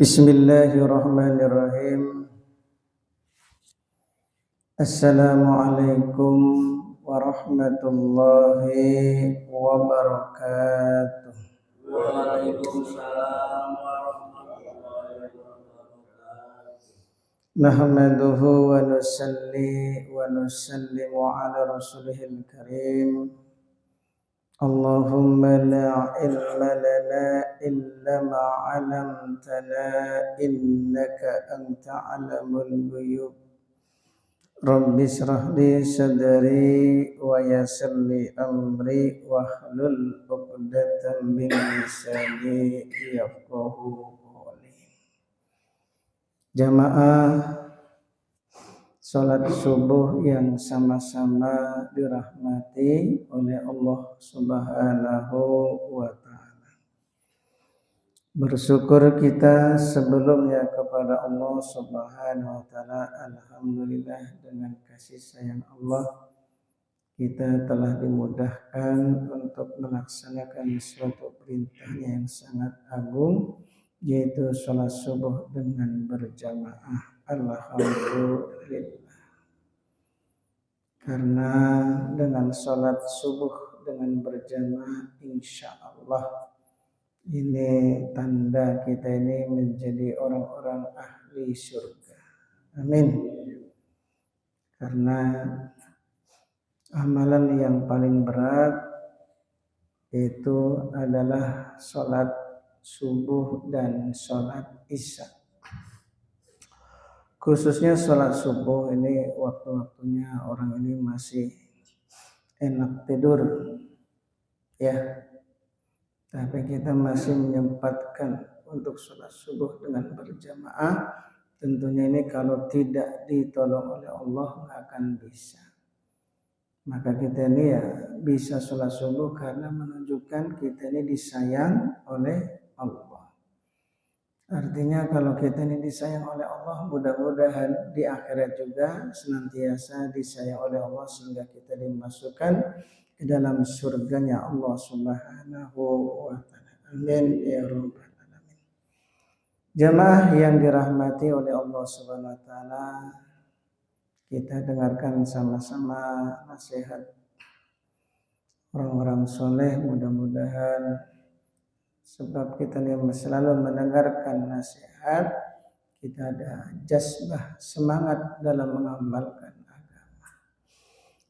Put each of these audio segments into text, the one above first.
Bismillahirrahmanirrahim. Assalamualaikum warahmatullahi wabarakatuh. Waalaikumsalam warahmatullahi wabarakatuh. Nahmaduhu wa nusalli wa nusallimu ala rasulihil karim. Allahumma la ilma lana illa ma 'allamtana innaka anta 'alamul ghuyub. Rabbi shrah li sadri wa yassir li amri wahlul 'uqdatam min lisani yafqahu qawli. Jamaah salat subuh yang sama-sama dirahmati oleh Allah Subhanahu wa ta'ala. Bersyukur kita sebelumnya kepada Allah Subhanahu wa ta'ala. Alhamdulillah, dengan kasih sayang Allah kita telah dimudahkan untuk melaksanakan suatu perintahnya yang sangat agung, yaitu salat subuh dengan berjamaah. Alhamdulillah. Karena dengan salat subuh dengan berjamaah, insya Allah ini tanda kita ini menjadi orang-orang ahli surga. Amin. Karena amalan yang paling berat itu adalah salat subuh dan salat isya. Khususnya sholat subuh ini waktu-waktunya orang ini masih enak tidur, ya. Tapi kita masih menyempatkan untuk sholat subuh dengan berjamaah. Tentunya ini kalau tidak ditolong oleh Allah nggak akan bisa. Maka kita ini ya bisa sholat subuh karena menunjukkan kita ini disayang oleh Allah. Artinya kalau kita ini disayang oleh Allah, mudah-mudahan di akhirat juga senantiasa disayang oleh Allah sehingga kita dimasukkan ke dalam surganya Allah Subhanahu wa ta'ala. Amin ya rabbal alamin. Jamaah yang dirahmati oleh Allah Subhanahu wa ta'ala, kita dengarkan sama-sama nasihat orang-orang soleh. Mudah-mudahan sebab kita selalu mendengarkan nasihat, kita ada jazbah, semangat dalam mengamalkan agama.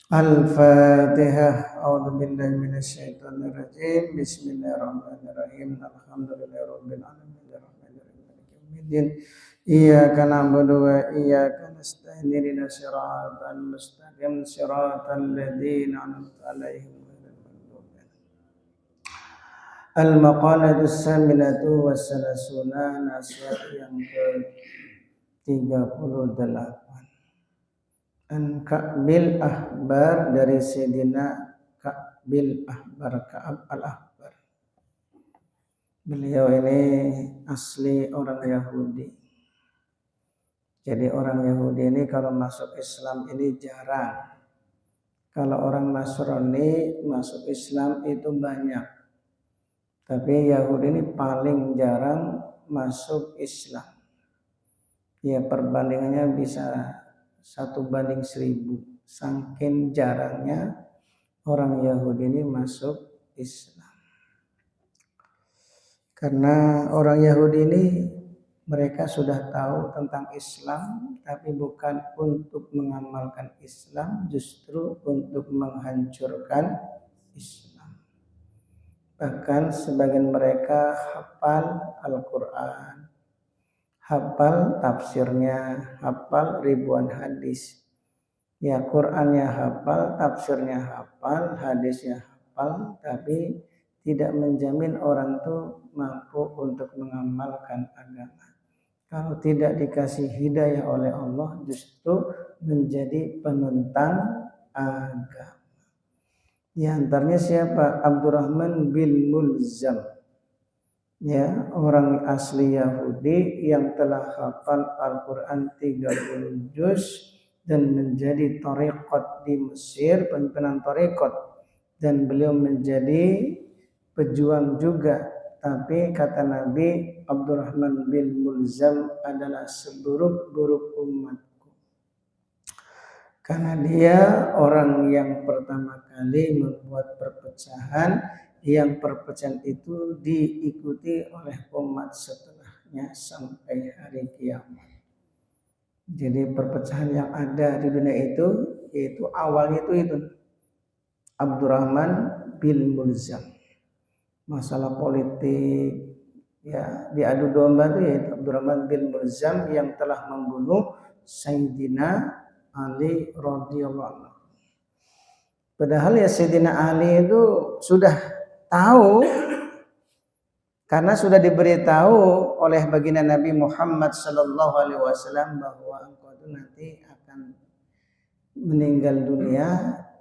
Al-Fatihah. A'udzubillahi minasyaitonir rajim. Bismillahirrahmanirrahim. Alhamdulillahirabbil alamin. Arrahmanirrahim. Iyyaka na'budu wa iyyaka nasta'in. Ihdinas siratal mustaqim. Siratal ladzina an'amta 'alaihim. Al-maqalatu saminatu wa salasuna, nasihat yang ke-38. An Ka'bil Ahbar, dari Sayyidina Ka'bil Ahbar, Ka'ab al-Ahbar. Beliau ini asli orang Yahudi. Jadi orang Yahudi ini kalau masuk Islam ini jarang. Kalau orang Nasrani masuk Islam itu banyak. Tapi Yahudi ini paling jarang masuk Islam. Ya perbandingannya bisa 1:1000. Saking jarangnya orang Yahudi ini masuk Islam. Karena orang Yahudi ini mereka sudah tahu tentang Islam, tapi bukan untuk mengamalkan Islam, justru untuk menghancurkan Islam. Bahkan sebagian mereka hafal Al-Quran, hafal tafsirnya, hafal ribuan hadis. Ya Qurannya hafal, tafsirnya hafal, hadisnya hafal, tapi tidak menjamin orang itu mampu untuk mengamalkan agama. Kalau tidak dikasih hidayah oleh Allah, justru menjadi penentang agama. Di antaranya siapa? Abdurrahman bin Mulzam. Ya, orang asli Yahudi yang telah hafal Al-Quran 30 juz dan menjadi thariqat di Mesir, pimpinan thariqat, dan beliau menjadi pejuang juga Tapi kata Nabi, Abdurrahman bin Mulzam adalah seburuk-buruk umatku. Karena dia orang yang pertama kali membuat perpecahan, yang perpecahan itu diikuti oleh umat setelahnya sampai hari kiamat. Jadi perpecahan yang ada di dunia itu, yaitu awalnya itu Abdurrahman bin Mulzam. Masalah politik, ya diadu domba itu yaitu Abdurrahman bin Mulzam yang telah membunuh Sayyidina Ali radhiyallahu anhu. Padahal ya Sayyidina Ali itu sudah tahu, karena sudah diberitahu oleh baginda Nabi Muhammad sallallahu alaihi wasallam bahwa engkau itu nanti akan meninggal dunia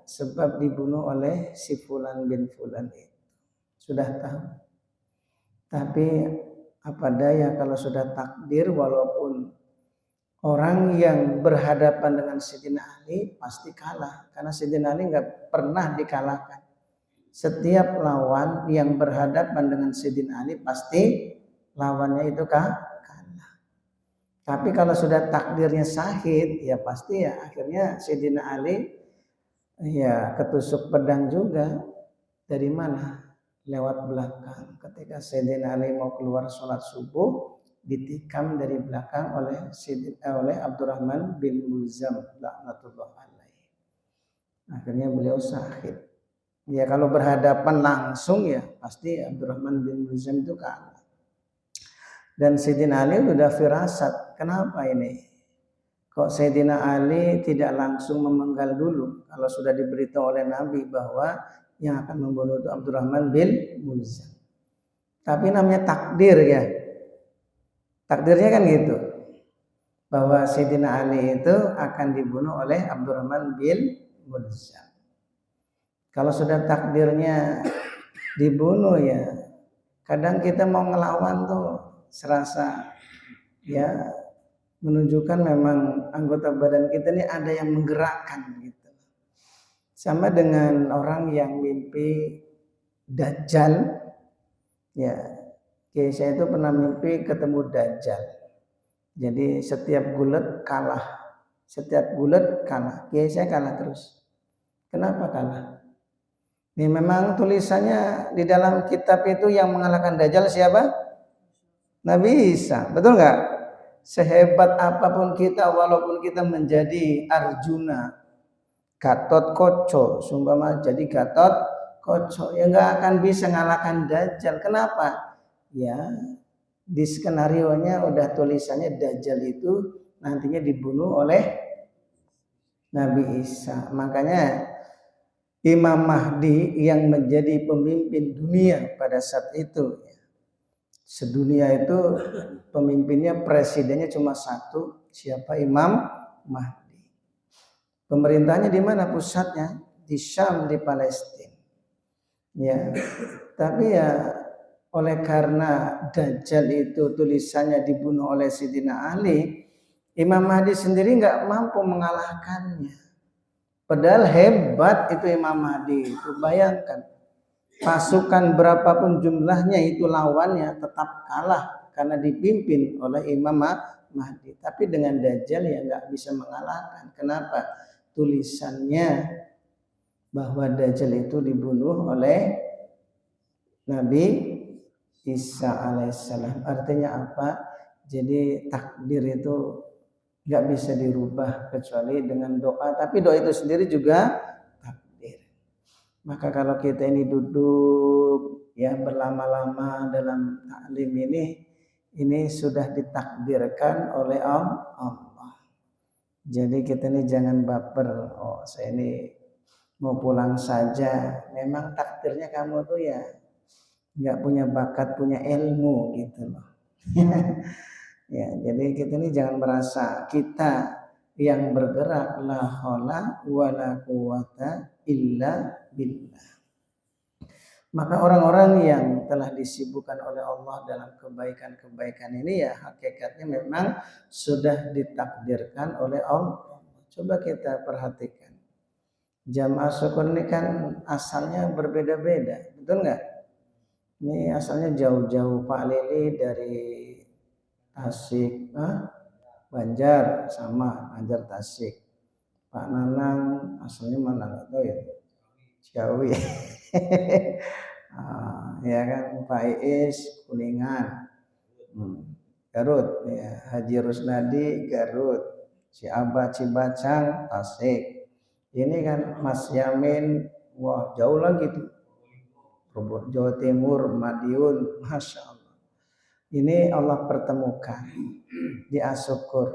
sebab dibunuh oleh si fulan bin fulan itu. Sudah tahu. Tapi apa daya kalau sudah takdir, walaupun orang yang berhadapan dengan Sayyidina Ali pasti kalah, karena Sayyidina Ali nggak pernah dikalahkan. Setiap lawan yang berhadapan dengan Sayyidina Ali pasti lawannya itu kalah. Tapi kalau sudah takdirnya sahid, ya pasti ya akhirnya Sayyidina Ali ya ketusuk pedang juga. Dari mana? Lewat belakang. Ketika Sayyidina Ali mau keluar sholat subuh, ditikam dari belakang oleh Abdurrahman bin Mulzam laknatullah alaihi. Akhirnya beliau syahid. Ya kalau berhadapan langsung ya pasti Abdurrahman bin Mulzam itu kalah. Dan Sayyidina Ali sudah firasat. Kenapa ini? Kok Sayyidina Ali tidak langsung memenggal dulu kalau sudah diberitahu oleh Nabi bahwa yang akan membunuh itu Abdurrahman bin Mulzam. Tapi namanya takdir ya. Takdirnya kan gitu. Bahwa Sayyidina Ali itu akan dibunuh oleh Abdurrahman bin Mulzam. Kalau sudah takdirnya dibunuh ya, kadang kita mau ngelawan tuh serasa ya menunjukkan memang anggota badan kita ini ada yang menggerakkan gitu. Sama dengan orang yang mimpi Dajjal. Ya, saya itu pernah mimpi ketemu Dajjal. Jadi setiap gulat kalah. Setiap gulat kalah. Saya kalah terus. Kenapa kalah? Ini memang tulisannya di dalam kitab itu yang mengalahkan Dajjal siapa? Nabi Isa. Betul nggak? Sehebat apapun kita, walaupun kita menjadi Arjuna, Gatot Koco, sumpama jadi Gatot Koco, ya nggak akan bisa ngalahkan Dajjal. Kenapa? Ya di skenarionya udah tulisannya Dajjal itu nantinya dibunuh oleh Nabi Isa. Makanya Imam Mahdi yang menjadi pemimpin dunia pada saat itu, sedunia itu pemimpinnya presidennya cuma satu, siapa? Imam Mahdi. Pemerintahnya di mana pusatnya? Di Syam, di Palestina. Ya, tapi ya oleh karena Dajjal itu tulisannya dibunuh oleh Sayyidina Ali, Imam Mahdi sendiri nggak mampu mengalahkannya. Padahal hebat itu Imam Mahdi itu. Bayangkan, pasukan berapapun jumlahnya itu lawannya tetap kalah karena dipimpin oleh Imam Mahdi. Tapi dengan Dajjal ya nggak bisa mengalahkan. Kenapa? Tulisannya bahwa Dajjal itu dibunuh oleh Nabi Isa alaihissalam. Artinya apa? Jadi takdir itu nggak bisa dirubah kecuali dengan doa. Tapi doa itu sendiri juga takdir. Maka kalau kita ini duduk ya berlama-lama dalam taklim ini sudah ditakdirkan oleh Allah. Jadi kita ini jangan baper. Oh, saya ini mau pulang saja. Memang takdirnya kamu tuh ya nggak punya bakat, punya ilmu gitu loh. Ya, jadi kita ini jangan merasa kita yang bergerak la haula wala quwata illa billah. Maka orang-orang yang telah disibukkan oleh Allah dalam kebaikan-kebaikan ini ya hakikatnya memang sudah ditakdirkan oleh Allah. Coba kita perhatikan. Jamaah syukur ini kan asalnya berbeda-beda, betul nggak? Ini asalnya jauh-jauh, Pak Lili dari Tasik, Banjar sama Banjar Tasik. Pak Nanang asalnya mana nggak tahu ya, Ciawi. Ya kan, Pak Iis Kuningan, Garut, ya. Haji Rusnadi Garut, si Abah Cibacang Tasik. Ini kan Mas Yamin, wah jauh lagi tuh. Jawa Timur, Madiun, Masya Allah. Ini Allah pertemukan di Asyukur.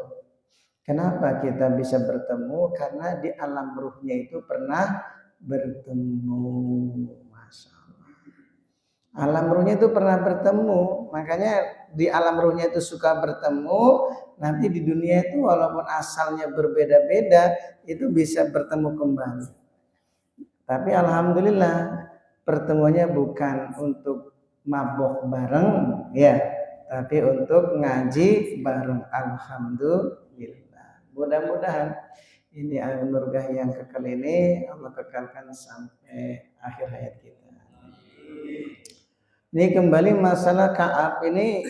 Kenapa kita bisa bertemu? Karena di alam ruhnya itu pernah bertemu. Masya Allah. Alam ruhnya itu pernah bertemu. Makanya di alam ruhnya itu suka bertemu. Nanti di dunia itu walaupun asalnya berbeda-beda, itu bisa bertemu kembali. Tapi alhamdulillah pertemuannya bukan untuk mabok bareng ya, tapi untuk ngaji bareng. Alhamdulillah. Mudah-mudahan ini anugerah yang kekal ini Allah kekalkan sampai akhir hayat kita. Ini kembali masalah Ka'ab ini,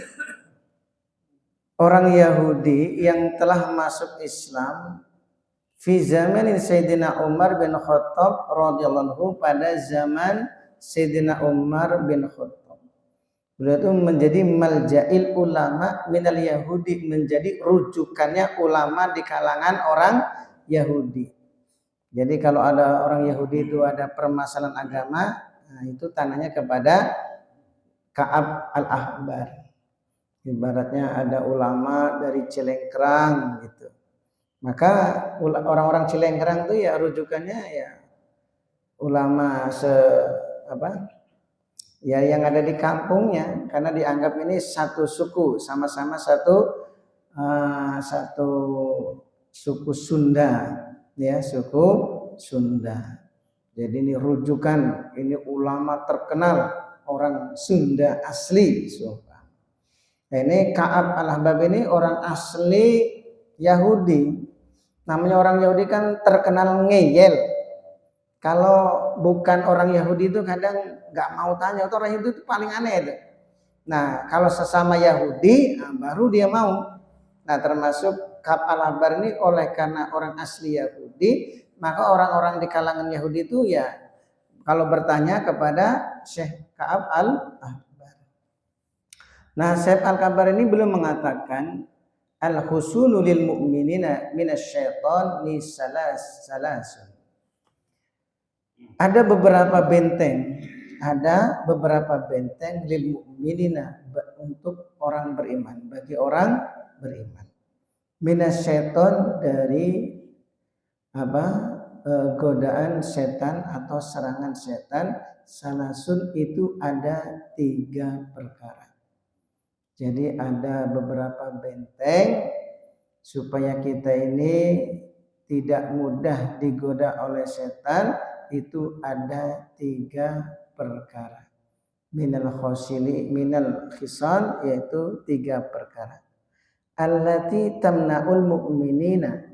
orang Yahudi yang telah masuk Islam fi zaman Sayyidina Umar bin Khattab radhiyallahu anhu, pada zaman Sayyidina Umar bin Khattab. Beliau itu menjadi malja'il ulama minal Yahudi, menjadi rujukannya ulama di kalangan orang Yahudi. Jadi kalau ada orang Yahudi itu ada permasalahan agama, nah itu tanyanya kepada Ka'ab al-Ahbar. Ibaratnya ada ulama dari Cilengkrang gitu. Maka orang-orang Cilengkrang itu ya rujukannya ya ulama yang ada di kampungnya, karena dianggap ini satu suku, sama-sama satu suku Sunda, ya, suku Sunda. Jadi ini rujukan, ini ulama terkenal orang Sunda asli. Nah, ini Ka'ab al-Ahbar ini orang asli Yahudi. Namanya orang Yahudi kan terkenal ngeyel. Kalau bukan orang Yahudi itu kadang nggak mau tanya. Itu orang Yahudi itu paling aneh itu. Nah, kalau sesama Yahudi, baru dia mau. Nah, termasuk Ka'ab al-Ahbar ini oleh karena orang asli Yahudi, maka orang-orang di kalangan Yahudi itu ya kalau bertanya kepada Syekh Ka'ab al-Ahbar. Nah, Syekh al-Ahbar ini belum mengatakan al-husulu lil mu'minina minasyaiton li salasun. Ada beberapa benteng lil mu'minina untuk orang beriman, bagi orang beriman. Minasyaiton dari godaan setan atau serangan setan. Salasun itu ada 3 perkara. Jadi ada beberapa benteng supaya kita ini tidak mudah digoda oleh setan. Itu ada 3 perkara. Minal khisal, yaitu 3 perkara. Allati tamna'ul mu'minina,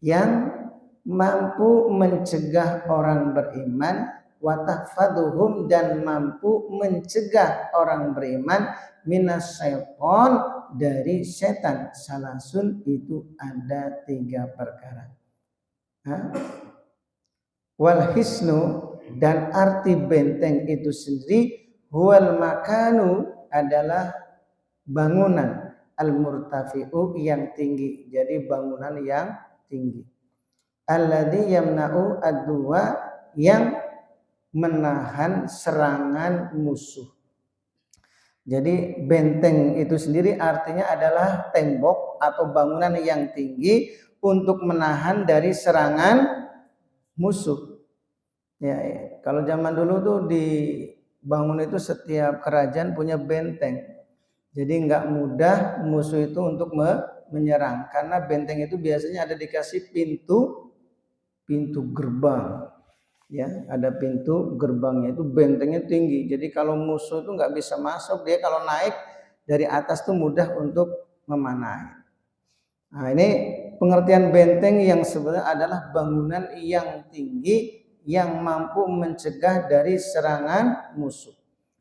yang mampu mencegah orang beriman, wa tahfaduhum, dan mampu mencegah orang beriman, minas syaiton, dari setan. Salasun itu ada 3 perkara. Wal hisnu, dan arti benteng itu sendiri, huwal makanu, adalah bangunan, al murtafi'u, yang tinggi. Jadi bangunan yang tinggi. Alladzi yamna'u ad-duwa, yang menahan serangan musuh. Jadi benteng itu sendiri artinya adalah tembok atau bangunan yang tinggi untuk menahan dari serangan musuh. Ya, kalau zaman dulu tuh dibangun itu setiap kerajaan punya benteng. Jadi nggak mudah musuh itu untuk menyerang, karena benteng itu biasanya ada dikasih pintu gerbang. Ya, ada pintu gerbangnya, itu bentengnya tinggi. Jadi kalau musuh itu nggak bisa masuk, dia kalau naik dari atas tuh mudah untuk memanah. Nah, ini pengertian benteng yang sebenarnya adalah bangunan yang tinggi yang mampu mencegah dari serangan musuh.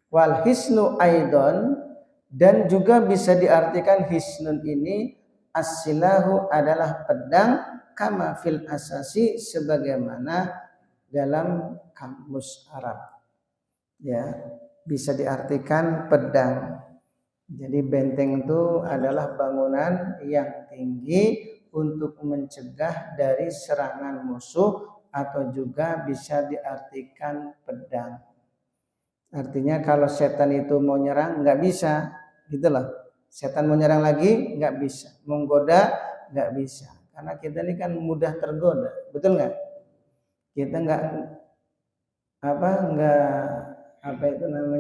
Wal hisnu aidon, dan juga bisa diartikan hisnun ini as-silahu adalah pedang, kama fil asasi sebagaimana dalam kamus Arab. Ya, bisa diartikan pedang. Jadi benteng itu adalah bangunan yang tinggi untuk mencegah dari serangan musuh, atau juga bisa diartikan pedang. Artinya kalau setan itu mau nyerang nggak bisa, gitu loh. Setan mau nyerang lagi nggak bisa, menggoda nggak bisa, karena kita ini kan mudah tergoda, betul nggak? Kita nggak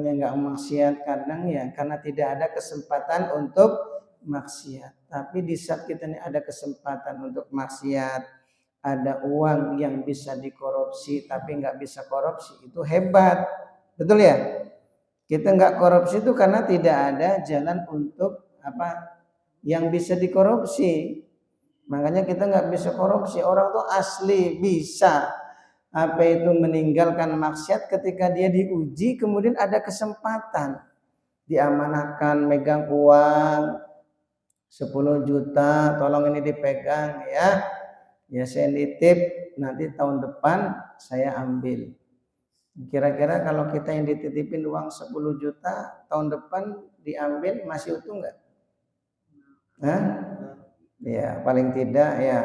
nggak maksiat kadang ya karena tidak ada kesempatan untuk maksiat. Tapi di saat kita ini ada kesempatan untuk maksiat, ada uang yang bisa dikorupsi tapi nggak bisa korupsi, itu hebat, betul ya? Kita nggak korupsi itu karena tidak ada jalan untuk yang bisa dikorupsi. Makanya kita nggak bisa korupsi. Orang tuh asli bisa meninggalkan maksiat ketika dia diuji, kemudian ada kesempatan diamanahkan megang uang 10 juta, tolong ini dipegang ya saya nitip, nanti tahun depan saya ambil. Kira-kira kalau kita yang dititipin uang 10 juta, tahun depan diambil masih utuh nggak? Ya paling tidak ya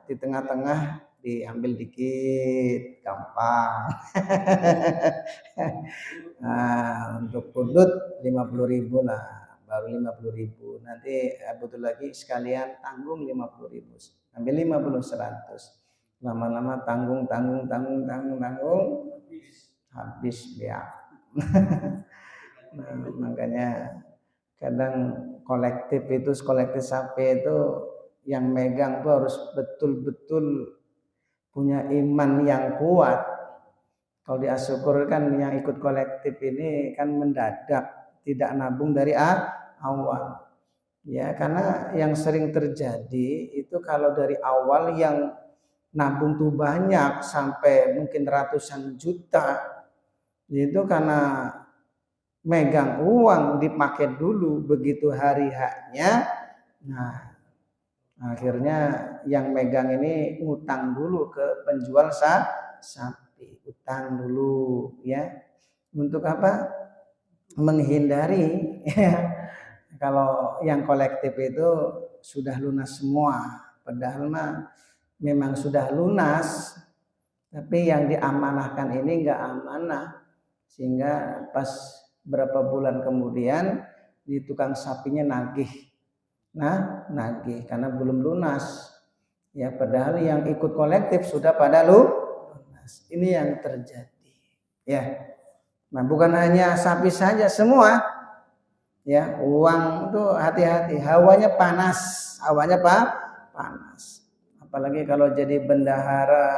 di tengah-tengah diambil dikit, gampang. Nah, untuk kudut 50.000 lah, baru 50.000. Nanti butuh lagi sekalian tanggung 50.000, ambil 50, 100. Lama-lama tanggung habis ya. Nah, makanya kadang kolektif sapi itu yang megang tuh harus betul-betul punya iman yang kuat. Kalau di Asyukur kan yang ikut kolektif ini kan mendadak, tidak nabung dari awal. Ya, karena yang sering terjadi itu kalau dari awal yang nabung tuh banyak sampai mungkin ratusan juta, itu karena megang uang dipakai dulu, begitu hari haknya, nah akhirnya yang megang ini ngutang dulu ke penjual sapi, utang dulu ya, untuk menghindari kalau yang kolektif itu sudah lunas semua, padahal memang sudah lunas, tapi yang diamanahkan ini nggak amanah, sehingga pas berapa bulan kemudian di tukang sapinya nagih karena belum lunas ya, padahal yang ikut kolektif sudah pada lunas. Ini yang terjadi ya. Nah, bukan hanya sapi saja, semua ya, uang itu hati-hati, hawanya panas, apalagi kalau jadi bendahara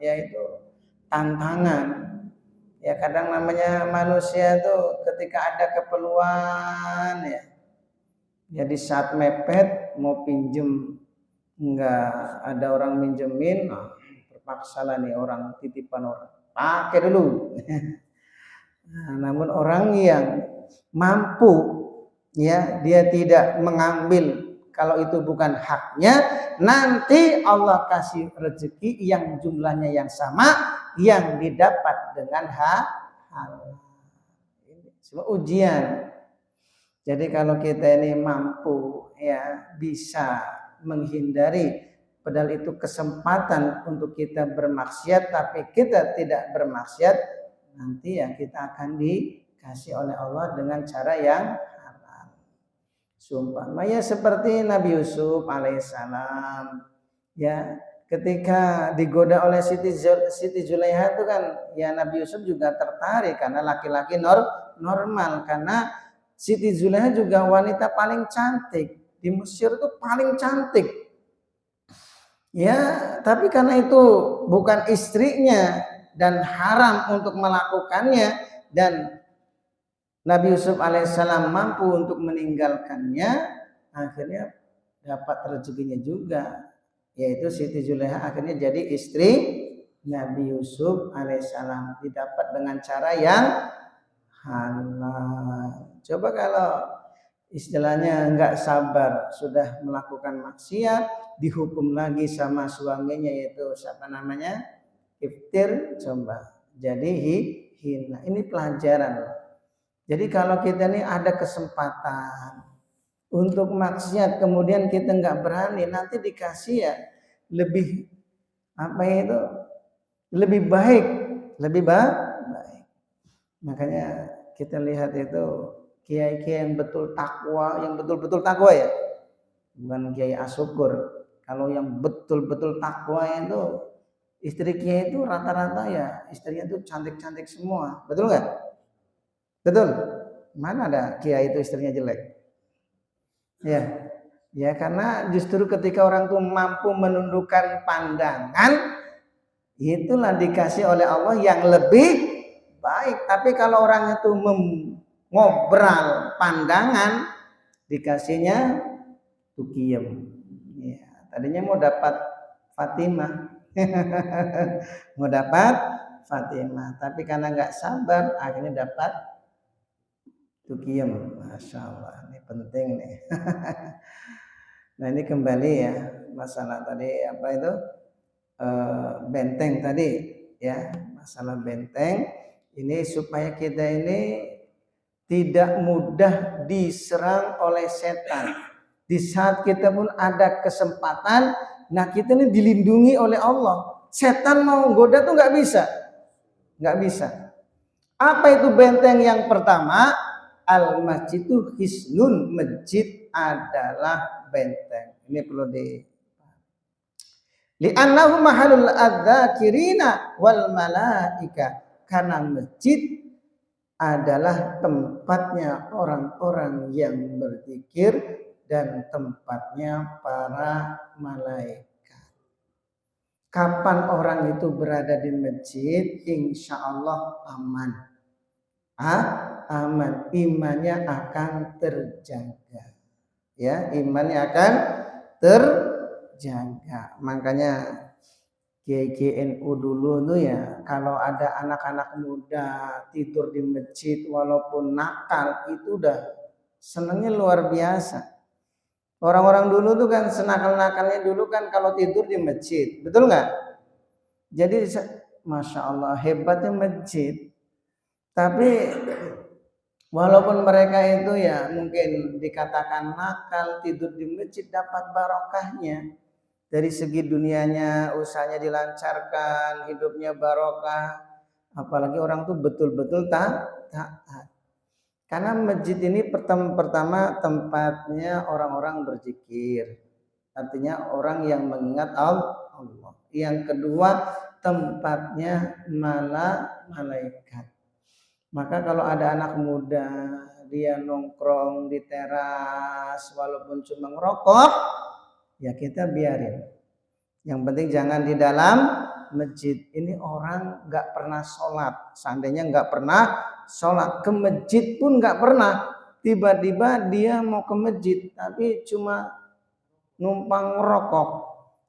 ya, itu tantangan. Ya kadang namanya manusia tuh ketika ada keperluan ya di saat mepet mau pinjem enggak ada orang minjemin, terpaksa lah nih orang titipan orang pakai dulu. Nah, namun orang yang mampu ya dia tidak mengambil kalau itu bukan haknya, nanti Allah kasih rezeki yang jumlahnya yang sama yang didapat dengan halal. Ini semua ujian. Jadi kalau kita ini mampu ya bisa menghindari, padahal itu kesempatan untuk kita bermaksiat, tapi kita tidak bermaksiat, nanti ya kita akan dikasih oleh Allah dengan cara yang halal. Sumpamanya seperti Nabi Yusuf alaihissalam ya, ketika digoda oleh Siti Zulaiha itu kan ya, Nabi Yusuf juga tertarik karena laki-laki normal, karena Siti Zulaiha juga wanita paling cantik di Mesir, itu paling cantik ya, tapi karena itu bukan istrinya dan haram untuk melakukannya, dan Nabi Yusuf alaihissalam mampu untuk meninggalkannya, akhirnya dapat rezekinya juga, yaitu Siti Zulaiha akhirnya jadi istri Nabi Yusuf alaihissalam, didapat dengan cara yang halal. Coba kalau istilahnya nggak sabar, sudah melakukan maksiat, dihukum lagi sama suaminya, yaitu siapa namanya, iftir, coba jadi hina. Ini pelajaran. Jadi kalau kita ini ada kesempatan untuk maksiat, kemudian kita nggak berani, nanti dikasih ya lebih apa itu, lebih baik, lebih baik. Makanya kita lihat itu kiai-kiai yang betul takwa, yang betul-betul takwa ya, bukan kiai asyukur. Kalau yang betul-betul takwa itu istri kiai itu rata-rata ya istrinya itu cantik-cantik semua, betul nggak? Betul. Mana ada kiai itu istrinya jelek? Ya, ya karena justru ketika orang tuh mampu menundukkan pandangan, itulah dikasih oleh Allah yang lebih baik. Tapi kalau orang itu ngobral pandangan, dikasihnya tukiem. Ya, tadinya mau dapat Fatimah, mau dapat Fatimah, tapi karena nggak sabar, akhirnya dapat tukiem. Masya Allah, ini penting nih. Nah ini kembali ya masalah tadi apa itu benteng tadi ya, masalah benteng ini supaya kita ini tidak mudah diserang oleh setan. Di saat kita pun ada kesempatan, nah kita ini dilindungi oleh Allah. Setan mau goda tuh nggak bisa, nggak bisa. Apa itu benteng yang pertama? Al masjidu hisnun, masjid adalah benteng. Ini perlu di li'annahu mahalul adzakirina wal malaika, karena masjid adalah tempatnya orang-orang yang berzikir dan tempatnya para malaikat. Kapan orang itu berada di masjid, insya Allah aman. Aman, imannya akan terjaga. Ya, imannya akan terjaga. Makanya GGNU dulu tuh ya, kalau ada anak-anak muda tidur di masjid walaupun nakal, itu udah senengnya luar biasa. Orang-orang dulu tuh kan senakal-nakalnya dulu kan kalau tidur di masjid, betul nggak? Jadi Masya Allah hebatnya masjid. Tapi walaupun mereka itu ya mungkin dikatakan nakal, tidur di masjid dapat barokahnya. Dari segi dunianya usahanya dilancarkan, hidupnya barokah. Apalagi orang tuh betul-betul taat. Karena masjid ini pertama tempatnya orang-orang berzikir. Artinya orang yang mengingat Allah. Yang kedua tempatnya malaikat. Maka kalau ada anak muda dia nongkrong di teras walaupun cuma ngerokok, ya kita biarin. Yang penting jangan di dalam masjid. Ini orang nggak pernah sholat. Seandainya nggak pernah sholat, ke masjid pun nggak pernah. Tiba-tiba dia mau ke masjid, tapi cuma numpang ngerokok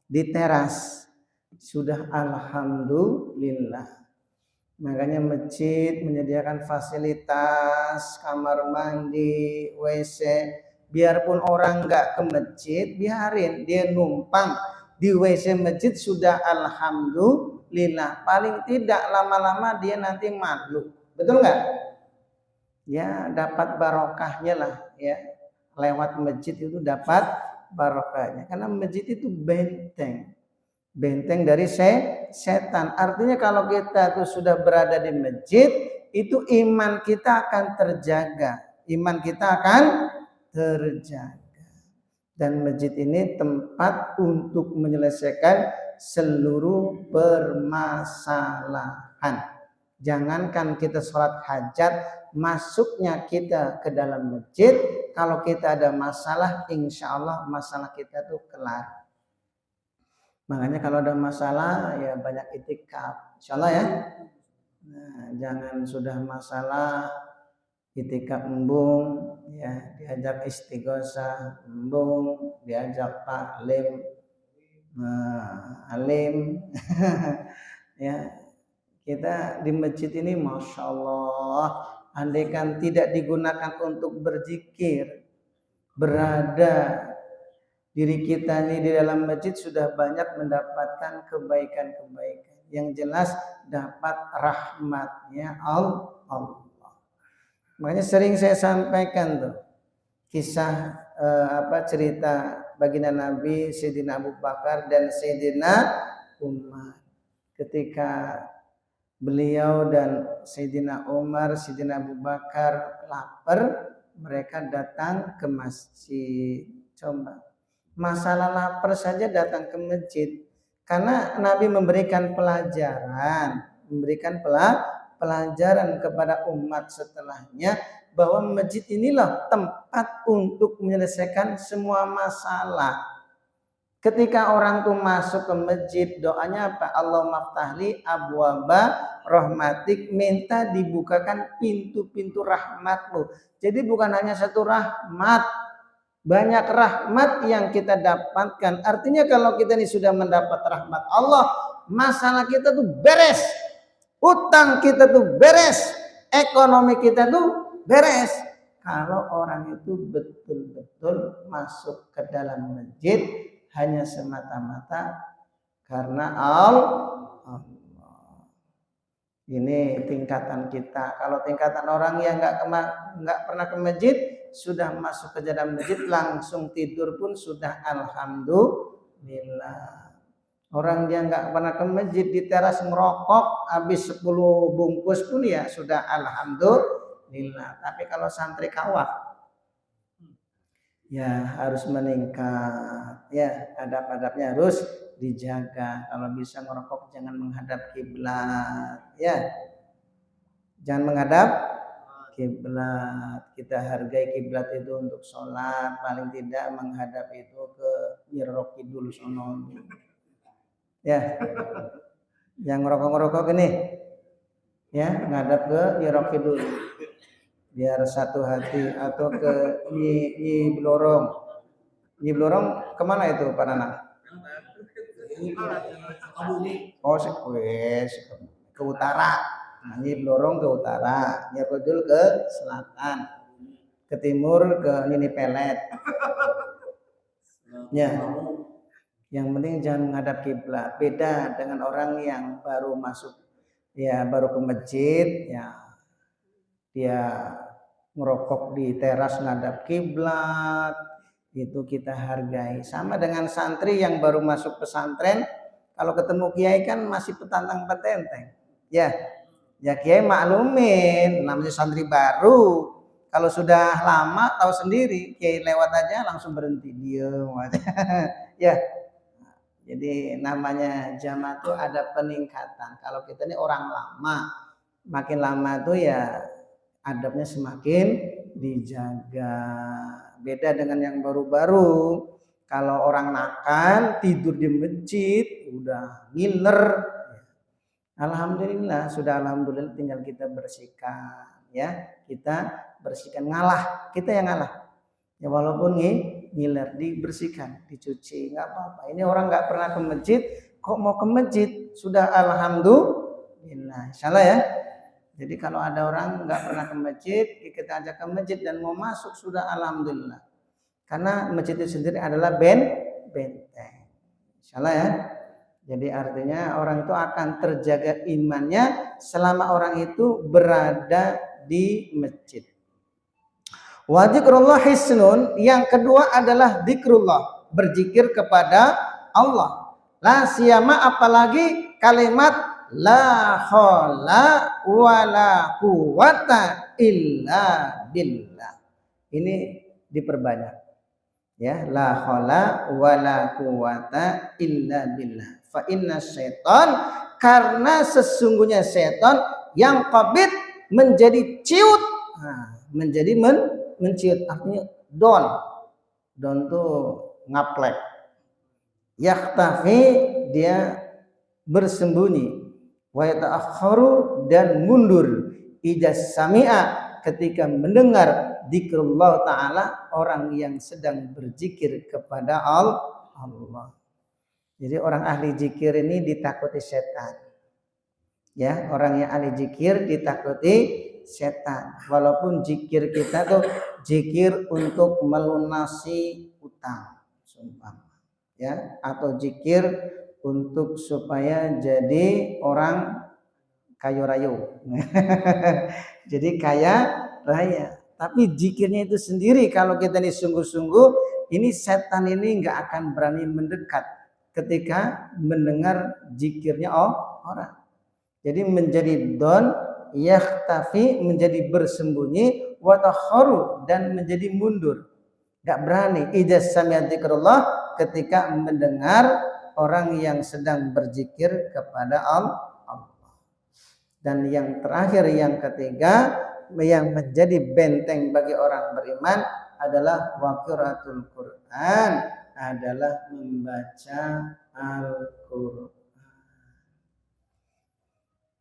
di teras. Sudah alhamdulillah. Makanya masjid menyediakan fasilitas kamar mandi, WC. Biarpun orang nggak ke masjid, biarin dia numpang di WC masjid sudah alhamdulillah. Paling tidak lama-lama dia nanti malu, betul nggak? Ya dapat barokahnya lah ya. Lewat masjid itu dapat barokahnya. Karena masjid itu benteng. Benteng dari setan. Artinya kalau kita tuh sudah berada di masjid, itu iman kita akan terjaga. Iman kita akan terjaga. Dan masjid ini tempat untuk menyelesaikan seluruh permasalahan. Jangankan kita sholat hajat, masuknya kita ke dalam masjid, kalau kita ada masalah, insya Allah masalah kita tuh kelar. Makanya kalau ada masalah ya banyak itikaf, insyaallah ya. Nah, jangan sudah masalah itikaf embung, ya diajak istighosah embung, diajak taklim, alim, ya kita di masjid ini masya Allah andaikan tidak digunakan untuk berzikir, berada diri kita ini di dalam masjid sudah banyak mendapatkan kebaikan-kebaikan. Yang jelas dapat rahmatnya Allah. Makanya sering saya sampaikan tuh kisah cerita baginda Nabi Sayyidina Abu Bakar dan Sayyidina Umar. Ketika beliau dan Sayyidina Umar, Sayyidina Abu Bakar lapar, mereka datang ke masjid. Coba, masalah lapar saja datang ke masjid. Karena Nabi memberikan pelajaran kepada umat setelahnya bahwa masjid inilah tempat untuk menyelesaikan semua masalah. Ketika orang tuh masuk ke masjid, doanya apa? Allahumma ftahli abwaba rahmatik, minta dibukakan pintu-pintu rahmatmu. Jadi bukan hanya satu rahmat, banyak rahmat yang kita dapatkan. Artinya kalau kita ini sudah mendapat rahmat Allah, masalah kita tuh beres, utang kita tuh beres, ekonomi kita tuh beres. Kalau orang itu betul-betul masuk ke dalam masjid hanya semata-mata karena Allah. Ini tingkatan kita. Kalau tingkatan orang yang nggak pernah ke masjid, sudah masuk ke dalam masjid langsung tidur pun sudah alhamdulillah. Orang yang nggak pernah ke masjid di teras ngerokok habis 10 bungkus pun ya sudah alhamdulillah. Tapi kalau santri kawah ya harus meningkat, ya adab-adabnya harus dijaga. Kalau bisa ngerokok jangan menghadap kiblat, ya jangan menghadap kiblat. Kita hargai kiblat itu untuk sholat, paling tidak menghadap itu ke Nyiroro Kidul sono, ya. Yang ngerokok ini, ya menghadap ke Nyiroro Kidul. Biar satu hati. Atau ke Nyi Blorong. Nyi Blorong kemana itu Pak Nana? Oh, ke utara. Nah, Nyi Blorong ke utara, Nyi Kudul ke selatan, ke timur ke Nini Pelet. Ya. Yang penting jangan menghadap kiblat. Beda dengan orang yang baru masuk, ya baru ke masjid, ya dia ngerokok di teras ngadap kiblat, itu kita hargai. Sama dengan santri yang baru masuk pesantren, kalau ketemu kiai kan masih petantang petenteng, ya kiai maklumin, namanya santri baru. Kalau sudah lama tahu sendiri, kiai lewat aja langsung berhenti diem. Ya, jadi namanya jamaah itu ada peningkatan. Kalau kita ini orang lama, makin lama tuh ya adabnya semakin dijaga. Beda dengan yang baru-baru. Kalau orang nakal tidur di masjid udah ngiler. Alhamdulillah, sudah alhamdulillah tinggal kita bersihkan, ya. Kita bersihkan, ngalah. Kita yang ngalah. Ya walaupun ngiler dibersihkan, dicuci, nggak apa-apa. Ini orang nggak pernah ke masjid, kok mau ke masjid? Sudah alhamdulillah. Insyaallah ya. Jadi kalau ada orang nggak pernah ke masjid, kita ajak ke masjid dan mau masuk sudah alhamdulillah. Karena masjid itu sendiri adalah benteng. Insyaallah ya. Jadi artinya orang itu akan terjaga imannya selama orang itu berada di masjid. Wa dzikrullah hisnun, yang kedua adalah dzikrullah, berzikir kepada Allah. La siyama, apalagi kalimat la haula wala quwata illa billah. Ini diperbanyak. Ya, la haula wala quwata illa billah. Fa inna syaitan, karena sesungguhnya setan yang qabid, menjadi ciut. Nah, menjadi menciut, artinya don tuh ngaplek. Yakhtafi, dia bersembunyi. Wa yata'akhkharu, dan mundur. Idza sami'a, ketika mendengar dzikrullah ta'ala, orang yang sedang berzikir kepada Allah. Jadi orang ahli zikir ini ditakuti setan. Ya, orang yang ahli zikir ditakuti setan. Walaupun zikir kita tuh zikir untuk melunasi utang, sumpah, ya, atau zikir untuk supaya jadi orang kaya raya. Jadi kaya raya. Tapi zikirnya itu sendiri kalau kita ini sungguh-sungguh, ini setan ini nggak akan berani mendekat ketika mendengar zikirnya orang. Jadi menjadi don, yakhtafi, menjadi bersembunyi, watakharu, dan menjadi mundur. Nggak berani. Idza sami'a dzikrullah, ketika mendengar orang yang sedang berzikir kepada Allah. Dan yang terakhir, yang ketiga, yang menjadi benteng bagi orang beriman adalah waqiraatul Quran, adalah membaca Al-Quran.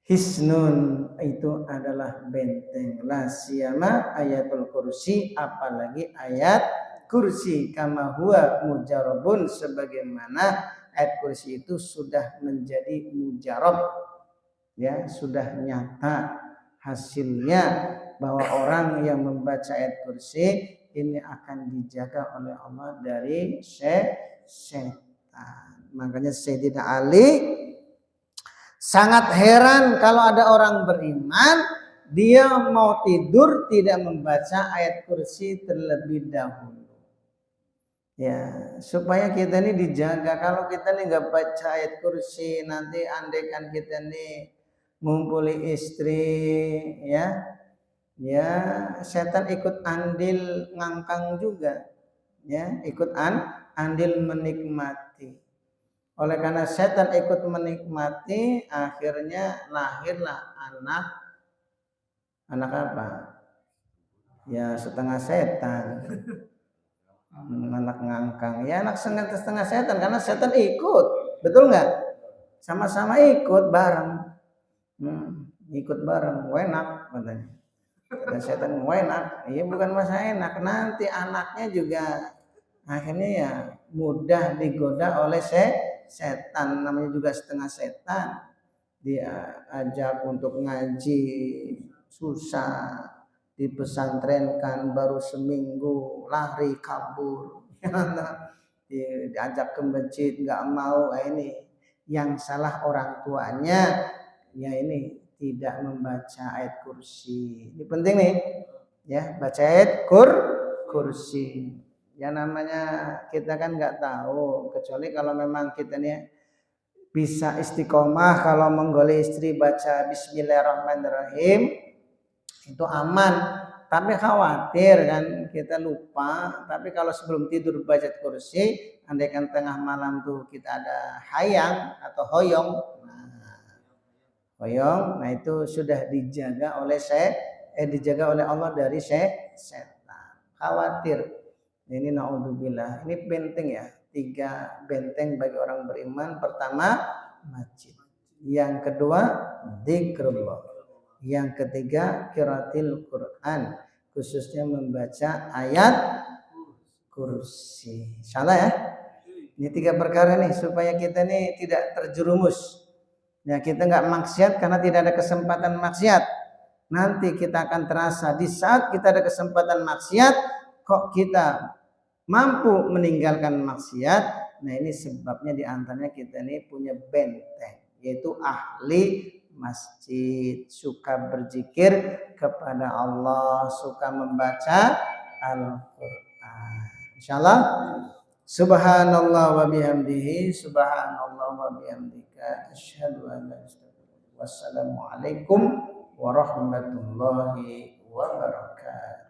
Hisnun itu adalah benteng, la siyama ayatul kursi, apalagi ayat kursi, kama huwa mujarabun, sebagaimana ayat kursi itu sudah menjadi mujarab, ya, sudah nyata hasilnya bahwa orang yang membaca ayat kursi ini akan dijaga oleh Allah dari setan. Makanya Sayyidina Ali sangat heran kalau ada orang beriman dia mau tidur tidak membaca ayat kursi terlebih dahulu. Ya, supaya kita ini dijaga. Kalau kita ini nggak baca ayat kursi, nanti andaikan kita ini ngumpuli istri, ya setan ikut andil ngangkang juga, ya, ikut andil menikmati. Oleh karena setan ikut menikmati, akhirnya lahirlah anak apa? Ya setengah setan, anak ngangkang. Ya anak setengah setan, karena setan ikut, betul nggak? Sama-sama ikut bareng. Ikut bareng, enak katanya. Kata setan enak, iya bukan masa enak, nanti anaknya juga akhirnya ya mudah digoda oleh setan, namanya juga setengah setan. Dia ajak untuk ngaji susah, dipesantrenkan baru seminggu lari kabur. Diajak ke masjid nggak mau, ini yang salah orang tuanya, ya ini tidak membaca ayat kursi. Ini penting nih, ya, baca ayat kursi. Ya namanya kita kan nggak tahu, kecuali kalau memang kita nih bisa istiqomah, kalau menggoleh istri baca Bismillahirrahmanirrahim itu aman. Tapi khawatir kan kita lupa. Tapi kalau sebelum tidur baca kursi, andaikan tengah malam tuh kita ada hayang atau hoyong, nah itu sudah dijaga oleh dijaga oleh Allah dari setan. Khawatir. Ini naudzubillah. Ini penting ya. 3 benteng bagi orang beriman. Pertama, masjid. Yang kedua, dzikrullah. Yang ketiga, qiraatil Quran, khususnya membaca ayat kursi. Salah ya? Ini 3 perkara nih supaya kita nih tidak terjerumus. Ya, kita nggak maksiat karena tidak ada kesempatan maksiat. Nanti kita akan terasa di saat kita ada kesempatan maksiat, kok kita mampu meninggalkan maksiat. Nah ini sebabnya diantaranya kita ini punya benteng, yaitu ahli masjid, suka berzikir kepada Allah, suka membaca Al-Quran. Insyaallah. Subhanallah wa bihamdihi, subhanallah wa bihamdika, asyhadu an la ilaha illallah. Wassalamualaikum warahmatullahi wabarakatuh.